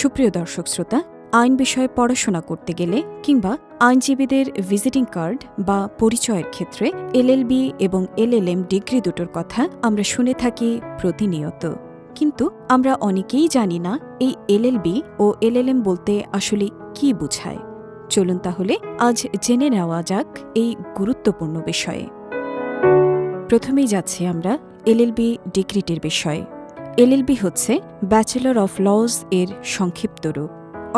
সুপ্রিয় দর্শক শ্রোতা, আইন বিষয়ে পড়াশোনা করতে গেলে কিংবা আইনজীবীদের ভিজিটিং কার্ড বা পরিচয়ের ক্ষেত্রে এলএলবি এবং এলএলএম ডিগ্রি দুটোর কথা আমরা শুনে থাকি প্রতিনিয়ত। কিন্তু আমরা অনেকেই জানি না এই এলএলবি ও এলএলএম বলতে আসলে কি বোঝায়। চলুন তাহলে আজ জেনে নেওয়া যাক এই গুরুত্বপূর্ণ বিষয়ে। প্রথমেই যাচ্ছি আমরা এলএলবি ডিগ্রিটির বিষয়ে। এলএলবি হচ্ছে ব্যাচেলর অফ লজ এর সংক্ষিপ্ত রূপ,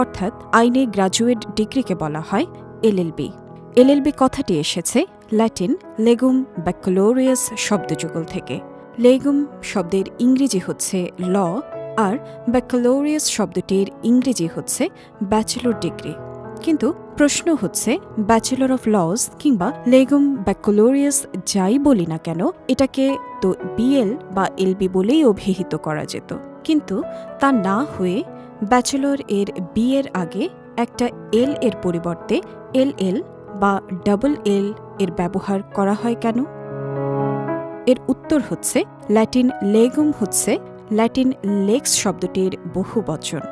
অর্থাৎ আইনে গ্র্যাজুয়েট ডিগ্রিকে বলা হয় এলএলবি। এলএলবি কথাটি এসেছে ল্যাটিন লেগুম ব্যাকলোরিয়াস শব্দযুগল থেকে। লেগুম শব্দের ইংরেজি হচ্ছে ল, আর ব্যাকলোরিয়াস শব্দটির ইংরেজি হচ্ছে ব্যাচেলর ডিগ্রি। কিন্তু প্রশ্ন হচ্ছে, ব্যাচেলর অফ লজ কিংবা লেগুম ব্যাকলোরিয়াস যাই বলি না কেন, এটাকে তো বিএল বা এলবি বলেই অভিহিত করা যেত। কিন্তু তা না হয়ে ব্যাচেলর এর বি এর আগে একটা এল এর পরিবর্তে এলএল বা ডাবল এল এর ব্যবহার করা হয় কেন? এর উত্তর হচ্ছে, ল্যাটিন লেগুম হচ্ছে ল্যাটিন লেক্স শব্দটির বহুবচন,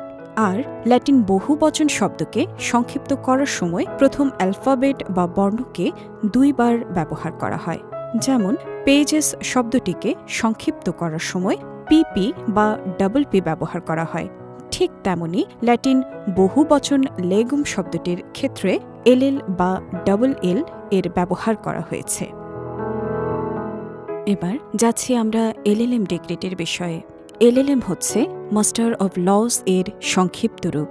আর ল্যাটিন বহুবচন শব্দকে সংক্ষিপ্ত করার সময় প্রথম অ্যালফাবেট বা বর্ণকে দুইবার ব্যবহার করা হয়। যেমন পেজেস শব্দটিকে সংক্ষিপ্ত করার সময় পিপি বা ডাবল পি ব্যবহার করা হয়, ঠিক তেমনি ল্যাটিন বহুবচন লেগুম শব্দটির ক্ষেত্রে এলএল বা ডাবল এল এর ব্যবহার করা হয়েছে। এবার যাচ্ছি আমরা এলএলএম ডিগ্রিটির বিষয়ে। এলএলএম হচ্ছে মাস্টার অব লজ এর সংক্ষিপ্ত রূপ,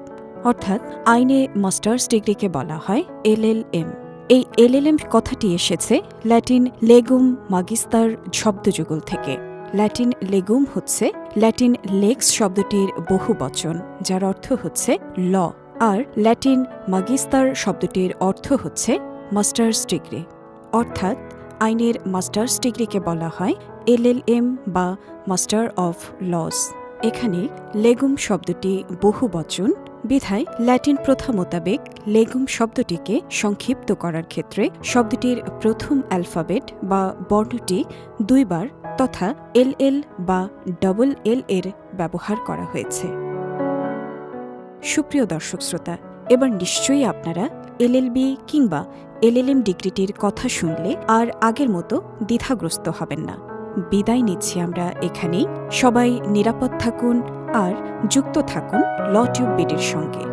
অর্থাৎ আইনে মাস্টার্স ডিগ্রিকে বলা হয় এলএলএম। এই এলএলএম কথাটি এসেছে ল্যাটিন লেগুম magister শব্দযুগল থেকে। ল্যাটিন লেগুম হচ্ছে ল্যাটিন লেক্স শব্দটির বহুবচন, যার অর্থ হচ্ছে ল, আর ল্যাটিন magister শব্দটির অর্থ হচ্ছে মাস্টার্স ডিগ্রি। অর্থাৎ আইনের মাস্টার্স ডিগ্রিকে বলা হয় এলএলএম বা মাস্টার অফ লজ। এখানে লেগুম শব্দটি বহুবচন বিধায় ল্যাটিন প্রথা মোতাবেক লেগুম শব্দটিকে সংক্ষিপ্ত করার ক্ষেত্রে শব্দটির প্রথম অ্যালফাবেট বা বর্ণটি দুইবার তথা এলএল বা ডাবল এল এর ব্যবহার করা হয়েছে। সুপ্রিয় দর্শক শ্রোতা, এবার নিশ্চয়ই আপনারা এলএলবি কিংবা এলএলএম ডিগ্রিটির কথা শুনলে আর আগের মতো দ্বিধাগ্রস্ত হবেন না। বিদায় নিচ্ছি আমরা এখানেই। সবাই নিরাপদ থাকুন আর যুক্ত থাকুন ল টিউব বিডির সঙ্গে।